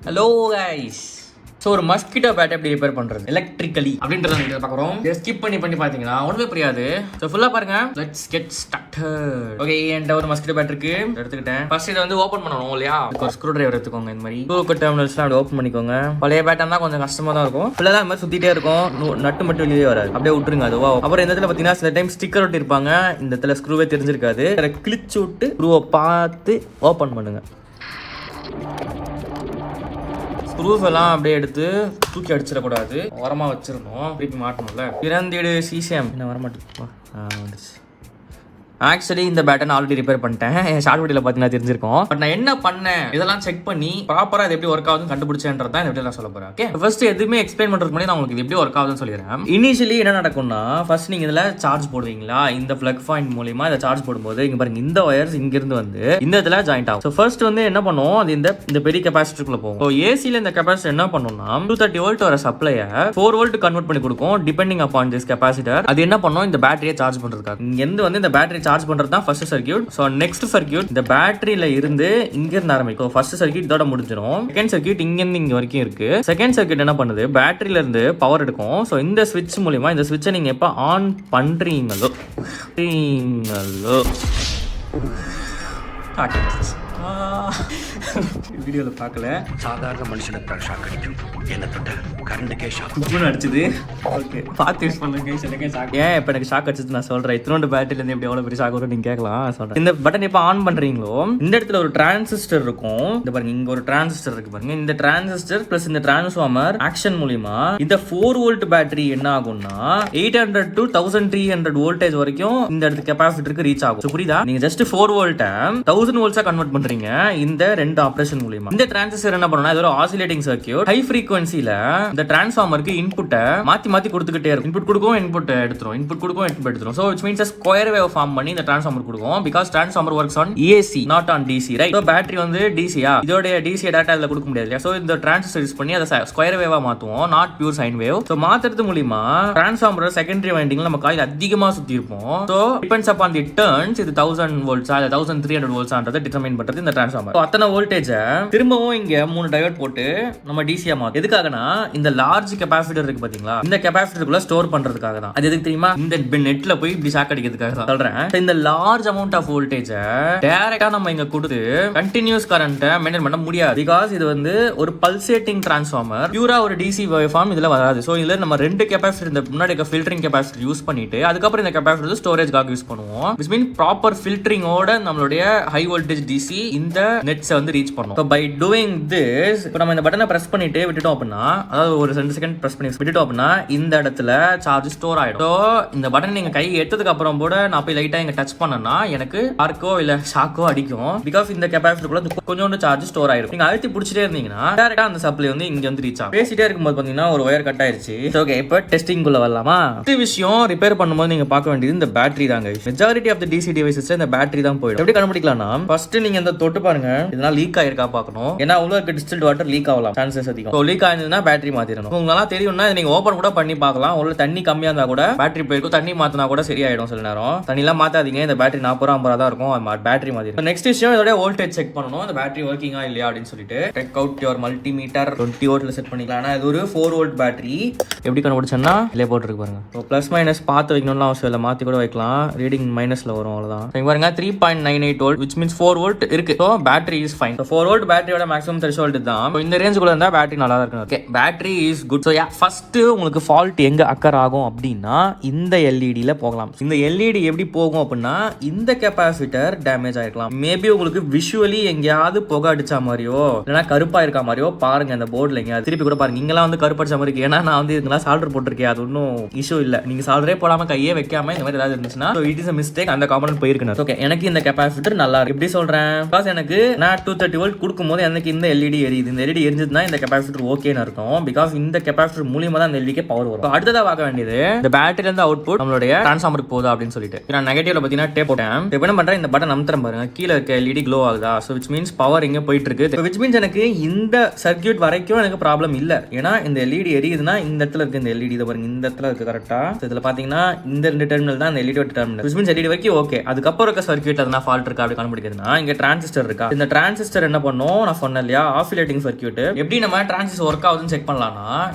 Hello guys. So ஒரு mosquito bat எப்படி repair பண்ணுறது எலக்ட்ரிக்கலி அப்படின்றத நீங்கள் பார்க்குறோம். ஸ்கிப் பண்ணி பார்த்தீங்கன்னா ஒன்றுமே புரியாது. ஸோ ஃபுல்லாக பாருங்க. Let's get started. ஓகே, என்கிட்ட ஒரு மஸ்கிட்டோ பேட் இருக்கு, எடுத்துக்கிட்டேன். ஃபர்ஸ்ட் இதை வந்து ஓப்பன் பண்ணணும் இல்லையா? ஒரு ஸ்க்ரூ டிரைவர் எடுத்துக்கோங்க. இந்த மாதிரி டூ டெர்மினல்ஸ்லாம் அப்படி ஓப்பன் பண்ணிக்கோங்க. பழைய பேட்டாக தான் கொஞ்சம் கஷ்டமாக தான் இருக்கும். ஃபுல்லாக இந்த மாதிரி சுற்றிட்டே இருக்கும். நட்டு மட்டும் வெளியே வராது, அப்படியே விட்டுருங்க. அதுவா அப்புறம் இந்த இடத்துல பார்த்தீங்கன்னா சில டைம் ஸ்டிக்கர் ஒட்டி இருப்பாங்க. இந்த இடத்துல ஸ்க்ரூவே தெரிஞ்சிருக்காது. அதை கிழிச்சு விட்டு ஸ்க்ரூவை பார்த்து ஓப்பன் பண்ணுங்க. ஸ்க்ரூஸ் எல்லாம் அப்படியே எடுத்து தூக்கி அடிச்சிடக்கூடாது, ஓரமாக வச்சிடணும். திருப்பி மாட்டணும்ல. பிறந்தீடு சிசிஎம் என்ன வரமாட்டேங்குது. வந்துச்சு. ஆக்சுவலி இந்த பேட்டை நான் ஆல்ரெடி ரிப்பேர் பண்ணிட்டேன். என் ஷார்ட் வீடியோல பார்த்தீங்கன்னா தெரிஞ்சிருக்கும். பட் நான் என்ன பண்ணேன், இதெல்லாம் செக் பண்ணி ப்ராப்பரா இது எப்படி ஒர்க் ஆகுதுன்னு கண்டுபிடிச்சேன்றது தான் இந்த வீடியோ நான் சொல்ல போறேன். ஓகே, ஃபர்ஸ்ட் எதுவுமே எக்ஸ்பிளைன் பண்றதுக்கு முன்னாடி நான் உங்களுக்கு இது எப்படி ஒர்க் ஆகுதுன்னு சொல்லிடுறேன். இனிஷியலி என்ன நடக்கும்னா, ஃபர்ஸ்ட் நீங்க இதுல சார்ஜ் போடுவீங்களா, இந்த பிளக் பாயிண்ட் மூலமா இதை சார்ஜ் போடும்போது இங்க பாருங்க, இந்த ஒயர்ஸ் இங்க இருந்து வந்து இந்த இடத்துல ஜாயிண்ட் ஆகும். ஸோ ஃபர்ஸ்ட் வந்து என்ன பண்ணும், அது இந்த பெரிய கெபாசிட்டருக்குள்ள போகும். ஸோ ஏசில இந்த கெபாசிட்டர் என்ன பண்ணும்னா 230 வோல்ட் வர சப்ளையை 4 வோல்ட் கன்வெர்ட் பண்ணி கொடுக்கும், டிபெண்டிங் அப்பான் திஸ் கெபாசிட்டர். அது என்ன பண்ணும், இந்த பேட்டரியை சார்ஜ் பண்றதுக்காக. இங்க இருந்து வந்து இந்த பேட்டரி சார்ஜ் பண்றது தான் first circuit. So next circuit இந்த பேட்டரியில இருந்து இங்க இருந்து ஆரம்பிக்கும். ஃபர்ஸ்ட் சர்க்யூட் இதோட முடிஞ்சிரும். செகண்ட் சர்க்யூட் இங்க இருந்து இங்க வரைக்கும் இருக்கு. செகண்ட் சர்க்யூட் என்ன பண்ணுது, பேட்டரியில இருந்து பவர் எடுக்கும். சோ இந்த ஸ்விட்ச் மூலமா இந்த ஸ்விட்சை நீங்க எப்ப ஆன் பண்றீங்களோ வீடியோல பார்க்கல, சாதாரண மனுஷனுக்கு ஷாக் அடிக்கும், என்ன தொட்ட கரண்ட்டுக்கே ஷாக் அடிச்சது. ஓகே, பார்த்து யூஸ் பண்ணுங்க. ஏன் இப்போ எனக்கு ஷாக் அடிச்சது நான் சொல்றேன். இத்தனோண்டு பேட்டரியில இருந்து எப்படி எவ்வளவு பெரிய ஷாக் வரும் நீங்க கேட்கலாம். சொல்றேன். இந்த பட்டன் எப்போ ஆன் பண்றீங்களோ இந்த இடத்துல ஒரு டிரான்சிஸ்டர் இருக்கும். இந்த பாருங்க, இங்க ஒரு டிரான்சிஸ்டர் இருக்கு பாருங்க. இந்த டிரான்சிஸ்டர் பிளஸ் இந்த டிரான்ஸ்ஃபார்மர் ஆக்ஷன் மூலமா இந்த 4 வோல்ட் பேட்டரி என்ன ஆகும்னா 800 to 1300 வோல்டேஜ் வரைக்கும் இந்த இடத்து கெபாசிட்டருக்கு ரீச் ஆகும். புரியுதா? நீங்க ஜஸ்ட் 4 வோல்ட்டை 1000 வோல்ட்ஸா கன்வெர்ட் பண்றீங்க இந்த ரெண்டு ஆபரேஷன் மூலமா. இந்த டிரான்சிஸ்டர் என்ன பண்ணும்னா, இது ஒரு ஆசிலேட்டிங் சர்க்யூட். ஹை ஃப்ரீக்வன்சில இந்த டிரான்ஸ்ஃபார்மருக்கு இன்புட்டை மாத்தி கொடுத்துக்கிட்டே இருக்கும். இன்புட் கொடுக்கும், இன்புட் எடுத்துரும், இன்புட் கொடுக்கும், இன்புட் எடுத்துரும். So it means square wave form பண்ணி இந்த டிரான்ஸ்ஃபார்மர் கொடுக்கும். Because transformer works on AC not on DC, right? So battery வந்து டிசியா, இதோட டிசி டேட்டா இதுல கொடுக்க முடியாது. சோ இந்த டிரான்சிஸ்டர் யூஸ் பண்ணி அதை ஸ்கொயர் வேவா மாத்துவோம், not pure sine wave. So மாத்துறது மூலமா டிரான்ஸ்ஃபார்மர் செகண்டரி வைண்டிங்ல நம்ம காயில் அதிகமா சுத்தி இருப்போம். சோ டிபெண்ட்ஸ் அப்பான் தி டர்ன்ஸ், இது 1000 வோல்ட்ஸா இல்ல 1300 வோல்ட்ஸான்றதை டிட்டர்மைன் பண்றது இந்த டிரான்ஸ்ஃபார்மர். அத்தனை வோல்டேஜ் திரும்பவும் இங்க 3 டையோட் போட்டு நம்ம டிசியா மாத்தும். எதுக்காகனா, இந்த லார்ஜ் கெபாசிட்டர் இருக்கு பாத்தீங்களா, இந்த கெபாசிட்டருக்குள்ள ஸ்டோர் பண்றதுக்காக தான். அது எதுக்கு தெரியுமா, இந்த நெட்ல போய் இப்படி ஷாக் அடிக்கிறதுக்காக தான் சொல்றேன். இந்த லார்ஜ் அமௌண்ட் ஆஃப் வோல்டேஜ் டைரக்டா நம்ம இங்க கொடுத்து கண்டினியூஸ் கரண்ட்டை மெயின்டைன் பண்ண முடியாது. பிகாஸ் இது வந்து ஒரு பல்சேட்டிங் டிரான்ஸ்ஃபார்மர், பியூரா ஒரு டிசி வேவ் ஃபார்ம் இதுல வராது. சோ இதுல நம்ம ரெண்டு கெபாசிட்டர், இந்த முன்னாடி இருக்க ஃபில்டரிங் கெபாசிட்டர் யூஸ் பண்ணிட்டு அதுக்கப்புறம் இந்த கெபாசிட்டர் ஸ்டோரேஜ்காக யூஸ் பண்ணுவோம். விச் மீன் ப்ராப்பர் ஃபில்டரிங்கோட நம்மளுடைய ஹை வோல்டேஜ் டிசி இந்த நெட்ஸ் வந்து ரீச் பண்ணும். So by doing this, இப்போ நம்ம இந்த பட்டனை பிரஸ் பண்ணிட்டு விட்டுட்டோம் அப்படின்னா, அதாவது ஒரு 2 செகண்ட் பிரஸ் பண்ணி விட்டுட்டோம் அப்படின்னா இந்த இடத்துல சார்ஜ் ஸ்டோர் ஆயிடும். ஸோ இந்த பட்டன் நீங்க கை எடுத்ததுக்கு அப்புறம் கூட நான் போய் லைட்டா இங்க டச் பண்ணனா எனக்கு ஆர்க்கோ இல்ல ஷாக்கோ அடிக்கும். பிகாஸ் இந்த கெபாசிட்டருக்குள்ள கொஞ்சோண்டு சார்ஜ் ஸ்டோர் ஆயிடும். நீங்க அழுத்தி பிடிச்சிட்டே இருந்தீங்கன்னா டேரக்டா அந்த சப்ளை வந்து இங்க வந்து ரீச் ஆகும். பேசிட்டே இருக்கும்போது பாத்தீங்கன்னா ஒரு ஒயர் கட் ஆயிருச்சு. ஓகே, இப்போ டெஸ்டிங் குள்ள வரலாமா? இந்த விஷயம் ரிப்பேர் பண்ணும்போது நீங்க பார்க்க வேண்டியது இந்த பேட்டரி தாங்க. மெஜாரிட்டி ஆஃப் தி டிசி டிவைசஸ்ல இந்த பேட்டரி தான் போயிடும். எப்படி கண்டுபிடிக்கலாம்னா, ஃபர்ஸ்ட் நீங்க இந்த தொட்டு பாருங்க, இதெல்லாம் லீக் ஆயிருக்கா பார்க்கணும். ஏன்னா உள்ள இருக்க டிஸ்டில்ட் வாட்டர் லீக் ஆகலாம், சான்சஸ் அதிகம். ஸோ லீக் ஆயிருந்ததுன்னா பேட்டரி மாத்திரணும். உங்களுக்கு தெரியும்னா நீங்க ஓபன் கூட பண்ணி பார்க்கலாம். உள்ள தண்ணி கம்மியா இருந்தா கூட பேட்டரி போயிருக்கும், தண்ணி மாத்தினா கூட சரியாயிடும். சில நேரம் தண்ணிலாம் மாத்தாதீங்க. இந்த பேட்டரி 40 50 தான் இருக்கும், பேட்டரி மாத்திரும். நெக்ஸ்ட் விஷயம், இதோட வோல்டேஜ் செக் பண்ணணும். இந்த பேட்டரி ஒர்க்கிங்கா இல்லையா அப்படின்னு சொல்லிட்டு டெக் அவுட் யுவர் மல்டிமீட்டர் 20 வோல்ட்ல செட் பண்ணிக்கலாம். ஆனா இது ஒரு 4 வோல்ட் பேட்டரி. எப்படி கண்டுபிடிச்சேன்னா இதுல போட்டுருக்கு பாருங்க. ஸோ பிளஸ் மைனஸ் பார்த்து வைக்கணும்னு அவசியம் இல்லை, மாத்தி கூட வைக்கலாம். ரீடிங் மைனஸ்ல வரும், அவ்வளவுதான். இங்க பாருங்க 3.98 வோல்ட், which means 4 வோல்ட் இருக்கு. So battery is fine. 4 volt பேட்டரியோட மேக்ஸிமம் த்ரெஷோல்ட் தான். இந்த ரேஞ்சுக்குள்ள இருந்தா பேட்டரி நல்லா இருக்கும். Okay, battery is good. So first உங்களுக்கு ஃபால்ட் எங்க அக்கர் ஆகும் அப்படின்னா இந்த எல்இடியில போகலாம். இந்த எல்இடி எப்படி போகும் அப்படின்னா, இந்த கெபாசிட்டர் டேமேஜ் ஆயிருக்கலாம். மேபி உங்களுக்கு விஷுவலி எங்கேயாவது புகை அடிச்சா மாதிரியோ இல்லைன்னா கருப்பா இருக்க மாதிரியோ பாருங்க. அந்த போர்டில் எங்க திருப்பி கூட பாருங்க, இங்கெல்லாம் வந்து கருப்படிச்ச மாதிரி இருக்கு. ஏன்னா நான் வந்து இதுக்கெல்லாம் சால்டர் போட்டிருக்கேன். அது ஒன்றும் இஷ்யூ இல்லை. நீங்க சால்டரே போடாம கையே வைக்காம இந்த மாதிரி ஏதாவது இருந்துச்சுன்னா இட் இஸ் மிஸ்டேக். அந்த காம்பனன்ட் போயிருக்கணும். ஓகே, எனக்கு இந்த கெபாசிட்டர் நல்லா இருக்கு. எப்படி சொல்றேன், பிகாஸ் எனக்கு நான் 230 வோல்ட் கொடுக்கும்போது எனக்கு இந்த எல்இடி எரியுது. இந்த எல்இடி எரிஞ்சதுன்னா இந்த கெபாசிட்டர் ஓகேன்னு அர்த்தம். பிகாஸ் இந்த கெபாசிட்டர் மூலியமா தான் இந்த எல்இடிக்கு பவர் வரும். அடுத்ததா பார்க்க வேண்டியது இந்த பேட்டரியில இருந்து அவுட்புட் நம்மளுடைய டிரான்ஸ்ஃபார்மருக்கு போகுதா அப்படின்னு சொல்லிட்டு. நான் நெகட்டிவ்ல பாத்தீங்கன்னா டேப் போட்டேன். இப்போ என்ன பண்றேன், இந்த பட்டன் அமுத்துறேன் பாருங்க, கீழே இருக்க எல்இடி க்ளோ ஆகுதா. ஸோ விச் மீன்ஸ் பவர் இங்க போயிட்டு இருக்கு. விச் மீன்ஸ் எனக்கு இந்த சர்க்யூட் வரைக்கும் எனக்கு ப்ராப்ளம் இல்ல. ஏன்னா இந்த எல்இடி எரியுதுன்னா இந்த இடத்துல இருக்கு. இந்த எல்இடி இதை பாருங்க, இந்த இடத்துல இருக்கு கரெக்டா. இதுல பாத்தீங்கன்னா இந்த 2 டெர்மினல் தான் இந்த LED terminal. Which means LED வரைக்கும் ஓகே. அதுக்கப்புறம் இருக்க சர்க்யூட் அதனா ஃபால்ட் இருக்கா அப்படி கண்டுபிடிக்கிறதுனா இங்க டிரான்சிஸ்டர் இருக்கா. இந்த டிரான்சிஸ்டர் என்ன பண்ணும், சர்க்யூட்டும் நான் சொன்னேன் இல்லையா, ஆசிலேட்டிங் சர்க்யூட். எப்படி நம்ம டிரான்சிஸ்டர் ஒர்க் ஆகுதுன்னு செக் பண்ணலாம்னா,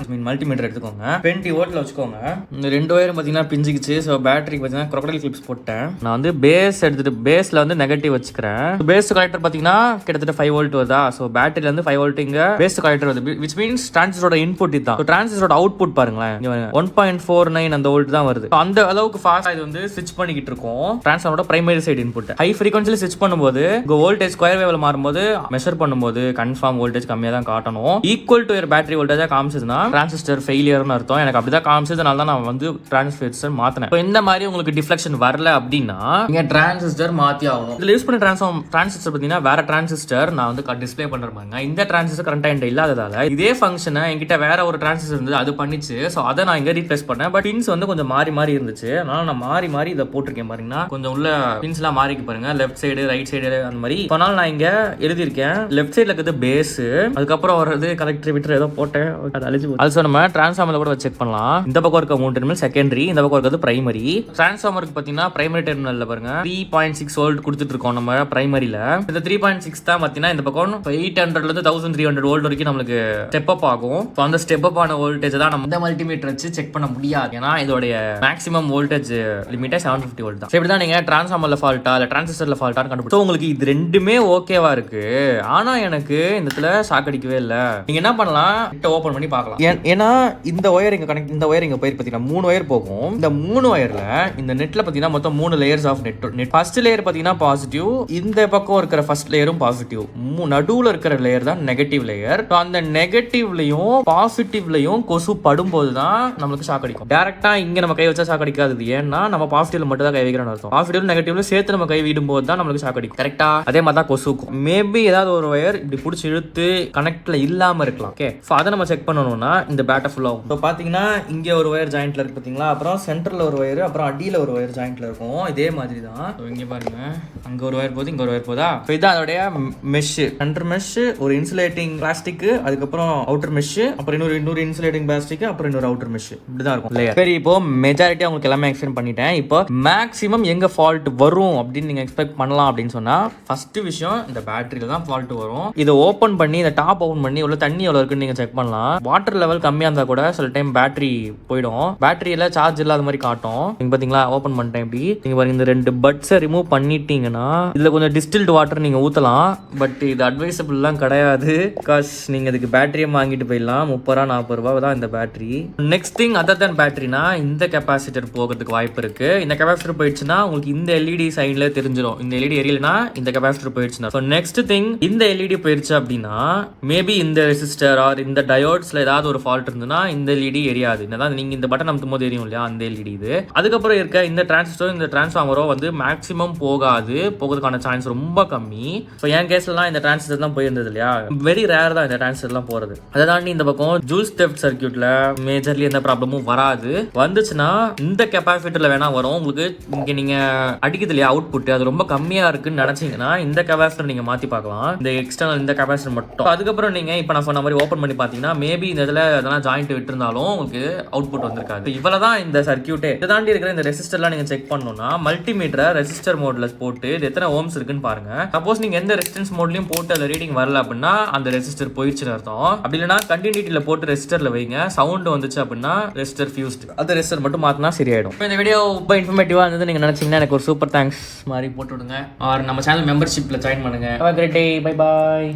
மல்டிமீட்டர் எடுத்துக்கோங்க, 20 வோல்ட்ல வச்சுக்கோங்க. இந்த 2 ஒயரும் பார்த்தீங்கன்னா பிஞ்சிக்கிச்சு. ஸோ பேட்டரிக்கு பார்த்தீங்கன்னா crocodile clips போட்டேன். நான் வந்து பேஸ் எடுத்துட்டு பேஸ்ல வந்து நெகட்டிவ் வச்சுக்கிறேன். பேஸ் கலெக்டர் பார்த்தீங்கன்னா கிட்டத்தட்ட 5 வோல்ட் வருதா. ஸோ பேட்டரியில இருந்து 5 வோல்ட் இங்க பேஸ் கலெக்டர் வருது, which means டிரான்சிஸ்டரோட இன்புட் இதுதான். ஸோ டிரான்சிஸ்டரோட அவுட்புட் பாருங்களேன், 1.49 அந்த வோல்ட் தான் வருது. அந்த அளவுக்கு ஃபாஸ்ட் இது வந்து ஸ்விட்ச் பண்ணிக்கிட்டு இருக்கும். டிரான்ஸ்ஃபார்மரோட பிரைமரி சைடு இன்புட் ஹை ஃப்ரீக்வன்சில ஸ்விட்ச் பண்ணும்போது உங்க வோல்டேஜ் ஸ்கொயர் வேவ்ல மாறும்போது மெஷர் பண்ணும்போது கன்ஃபார்ம் வோல்டேஜ் கம்மியா தான் காட்டணும். ஈக்குவல் டு பேட்டரி வோல்டேஜா காமிச்சதுன்னா டிரான்சிஸ்டர் ஃபெயிலியர்னு அர்த்தம். எனக்கு அப்படிதான் காமிச்சதுனால தான் நான் வந்து டிரான்சிஸ்டர் மாத்தினேன். இப்போ இந்த மாதிரி உங்களுக்கு டிஃப்ளெக்ஷன் வரல அப்படின்னா நீங்க டிரான்சிஸ்டர் மாத்தி ஆகணும். இதுல யூஸ் பண்ண டிரான்சிஸ்டர் பார்த்தீங்கன்னா வேற டிரான்சிஸ்டர் நான் வந்து டிஸ்பிளே பண்ற பாருங்க. இந்த டிரான்சிஸ்டர் கரண்டா என்கிட்ட இல்லாததால இதே ஃபங்க்ஷனை என்கிட்ட வேற ஒரு டிரான்சிஸ்டர் இருந்தது, அது பண்ணிச்சு. ஸோ அதை நான் இங்க ரீப்ளேஸ் பண்ணேன். பட் பின்ஸ் வந்து கொஞ்சம் மாறி இருந்துச்சு. அதனால நான் மாறி இதை போட்டிருக்கேன் பாருங்கன்னா. கொஞ்சம் உள்ள பின்ஸ் எல்லாம் மாறிக்கு பாருங்க, லெஃப்ட் சைடு ரைட் சைடு அந்த மாதிரி. அதனால நான் இங்க எழுதியிருக்கேன் லெஃப்ட் சைடுல இருக்கிறது பேஸ், அதுக்கப்புறம் வர்றது கலெக்டர் விட்டர் ஏதோ போட்டேன், அது அழிச்சு போச்சு. அது நம்ம டிரான்ஸ்ஃபார்மர்ல கூட செக் பண்ணலாம். இந்த பக்கம் இருக்க 3 டெர்மினல் செகண்டரி, இந்த பக்கம் இருக்கிறது பிரைமரி. டிரான்ஸ்ஃபார்மருக்கு பாத்தீங்கன்னா பிரைமரி டெர்மினல்ல பாருங்க 3.6 வோல்ட் கொடுத்துட்டு இருக்கோம் நம்ம பிரைமரியில. இந்த 3.6 தான் பாத்தீங்கன்னா இந்த பக்கம் 800 இருந்து 1300 வோல்ட் வரைக்கும் நம்மளுக்கு ஸ்டெப் அப் ஆகும். அந்த ஸ்டெப் அப் ஆன வோல்டேஜ் தான் நம்ம இந்த மல்டிமீட்டர் வச்சு செக் பண்ண முடியாது. ஏன்னா இதோடைய மேக்ஸிமம் வோல்டேஜ் லிமிட்டே 750 வோல்ட் தான். இப்படி தான் நீங்க டிரான்ஸ்ஃபார்மர்ல ஃபால்ட்டா இல்ல டிரான்சிஸ்டர்ல ஃபால்ட்டான்னு கண்டுபிடிச்சு உங்களுக்கு இது ரெண்டுமே ஓகேவா இருக்கு. ஆனா எனக்கு இந்த இடத்துல ஷாக் அடிக்கவே இல்லை. நீங்க என்ன பண்ணலாம், ஓபன் பண்ணி பார்க்கலாம். ஏன்னா இந்த ஒயர் இங்க கனெக்ட், இந்த ஒயர் இங்க போய் பாத்தீங்கன்னா 3 ஒயர் போகும். இந்த 3 ஒயர்ல இந்த நெட்ல பாத்தீங்கன்னா மொத்தம் 3 layers of net. First layer பாத்தீங்கன்னா பாசிட்டிவ், இந்த பக்கம் இருக்கிற ஃபர்ஸ்ட் லேயரும் பாசிட்டிவ், நடுவுல இருக்கிற லேயர் தான் நெகட்டிவ் லேயர். அந்த நெகட்டிவ்லயும் பாசிட்டிவ்லயும் கொசு படும்போது தான் நம்மளுக்கு ஷாக் அடிக்கும். டைரக்டா இங்க நம்ம கை வச்சா ஷாக் அடிக்காது. ஏன்னா நம்ம பாசிட்டிவ்ல மட்டும் தான் கை வைக்கிறோம்னு அர்த்தம். பாசிட்டிவ் நெகட்டிவ்ல சேர்த்து நம்ம கை விடும்போது தான் நம்மளுக்கு ஷாக் அடிக்கும். கரெக்டா? அதே மாதிரி தான் கொசுக்கும். மேபி ஏதாவது ஒரு ஒயர் இப்படி பிடிச்சி இழுத்து கனெக்ட்ல இல்லாம இருக்கலாம். ஓகே, சோ அதை நம்ம செக் பண்ணணும்னா இந்த பேட்டர் ஃபுல் ஆகும். இப்போ பாத்தீங்கன்னா இங்க ஒரு ஒயர் ஜாயிண்ட்ல இருக்கு பாத்தீங்களா, அப்புறம் சென்டர்ல ஒரு ஒயர், அப்புறம் அடியில ஒரு ஒயர் ஜாயிண்ட்ல இருக்கும். இதே மாதிரி தான் இங்க பாருங்க, அங்க ஒரு ஒயர் போகுது, இங்க ஒரு ஒயர் போதா. இதான் அதோடைய மெஷ், சென்டர் மெஷ், ஒரு இன்சுலேட்டிங் பிளாஸ்டிக், அதுக்கப்புறம் அவுட்டர் மெஷ், அப்புறம் இன்னொரு இன்சுலேட்டிங் பிளாஸ்டிக், அப்புறம் இன்னொரு அவுட்டர் மெஷ். இப்படிதான் இருக்கும் லேயர். சரி, இப்போ மெஜாரிட்டி உங்களுக்கு எல்லாமே எக்ஸ்பிளைன் பண்ணிட்டேன். இப்போ மேக்ஸிமம் எங்க ஃபால்ட் வரும் அப்படின்னு நீங்க எக்ஸ்பெக்ட் பண்ணலாம் அப்படின்னு சொன்னா, ஃபர்ஸ்ட் விஷயம் இந்த பேட்டரியில தான் ஃபால்ட் வரும். இதை ஓபன் பண்ணி இந்த டாப் ஓபன் பண்ணி உள்ள தண்ணி எவ்வளவு இருக்குன்னு நீங்க செக் பண்ணலாம். வாட்டர் லெவல் கம்மியா இருந்தா கூட சில டைம் பேட்டரி போயிடும், பேட்டரியில சார்ஜ் இல்லாத மாதிரி காட்டும். நீங்க பாத்தீங்களா, ஓபன் பண்ணிட்டேன். இப்படி நீங்க பாருங்க, இந்த 2 பட்ஸை ரிமூவ் பண்ணிட்டீங்கன்னா இதுல கொஞ்சம் டிஸ்டில்டு வாட்டர் நீங்க ஊத்தலாம். பட் இது அட்வைசபிள் எல்லாம் கிடையாது. பிகாஸ் நீங்க இதுக்கு பேட்டரியை வாங்கிட்டு போயிடலாம். 30 ரூபா 40 ரூபா தான் இந்த பேட்டரி. நெக்ஸ்ட் திங் அதர் தென் பேட்டரினா இந்த கெப்பாசிட்டர் போகிறதுக்கு வாய்ப்பு இருக்கு. இந்த கெப்பாசிட்டர் போயிடுச்சுன்னா உங்களுக்கு இந்த எல்இடி சைட்ல தெரிஞ்சிடும். இந்த எல்இடி எரியலனா இந்த கெப்பாசிட்டர் போயிடுச்சுன்னா. ஸோ நெக்ஸ்ட் திங், இந்த எல்இடி போயிடுச்சு அப்படின்னா மேபி இந்த ரெசிஸ்டர் ஆர் இந்த டயோட்ஸ்ல ஏதாவது ஒரு ஃபால்ட் இருந்ததுன்னா இந்த எல்இடி எரியாது. என்னதான் நீங்க இந்த பட்டன் அமுத்தும் போது எரியும் இல்லையா, அந்த எல்இடி இது. அதுக்கப்புறம் இருக்க இந்த டிரான்சிஸ்டர், இந்த டிரான்ஸ்ஃபார்மரோ வந்து மேக்ஸிமம் போகிறதுக்கான சான்ஸ் ரொம்ப கம்மி. ஸோ என் கேஸ்லாம் இந்த டிரான்சிஸ்டர் தான் போயிருந்தது இல்லையா, வெரி ரேர் தான் இந்த டிரான்சிஸ்டர்லாம் போறது. அதை தாண்டி இந்த பக்கம் ஜூல்ஸ் டெப்ட் சர்க்யூட்ல மேஜர்லி எந்த ப்ராப்ளமும் வராது. வந்துச்சுன்னா இந்த கெப்பாசிட்டர்ல வேணா வரும். உங்களுக்கு இங்க நீங்க அடிக்குது இல்லையா அவுட்புட், அது ரொம்ப கம்மியா இருக்குன்னு நினைச்சீங்கன்னா இந்த கெப்பாசிட்டர் நீங்க மாத்தி பார்க்கலாம், இந்த எக்ஸ்டர்னல் இந்த கெப்பாசிட்டர் மட்டும். அதுக்கப்புறம் நீங்க இப்ப நான் சொன்ன மாதிரி ஓபன் பண்ணி பாத்தீங்கன்னா மேபி இந்த இதுல அதெல்லாம் ஜாயிண்ட் விட்டு இருந்தாலும் உங்களுக்கு அவுட்புட் வந்திருக்காது. இவ்வளவுதான் இந்த சர்க்யூட்டே. இதை தாண்டி இருக்கிற இந்த ரெசிஸ்டர்லாம் நீங்க செக் பண்ணணும்னா மல்டிமீட்டரை ரெசிஸ்டர் மோட்ல போட்டு இது எத்தனை ஓம்ஸ் இருக்குன்னு பாருங்க. சப்போஸ் நீங்க எந்த ரெசிஸ்டன்ஸ் மோட்லயும் போட்டு அதுல ரீடிங் வரல அப்படின்னா அந்த ரெசிஸ்டர் போயிடுச்சுன்னு அர்த்தம். அப்படி இல்லைன்னா கண்டினியூட்டில போட்டு ரெசிஸ்டர்ல வைங்க, சவுண்ட் வந்துச்சு அப்படின்னா ரெசிஸ்டர் ஃபியூஸ்ட், அந்த ரெசிஸ்டர் மட்டும் மாத்தினா சரியாயிடும். இந்த வீடியோ ரொம்ப இன்ஃபர்மேட்டிவா இருந்தது நீங்க நினைச்சீங்கன்னா எனக்கு ஒரு சூப்பர் தேங்க்ஸ் மாதிரி போட்டு விடுங்க. ஆர் நம்ம சேனல் மெம்பர்ஷிப்ல ஜாயின் பண்ணுங்க. Have a great day. Bye bye.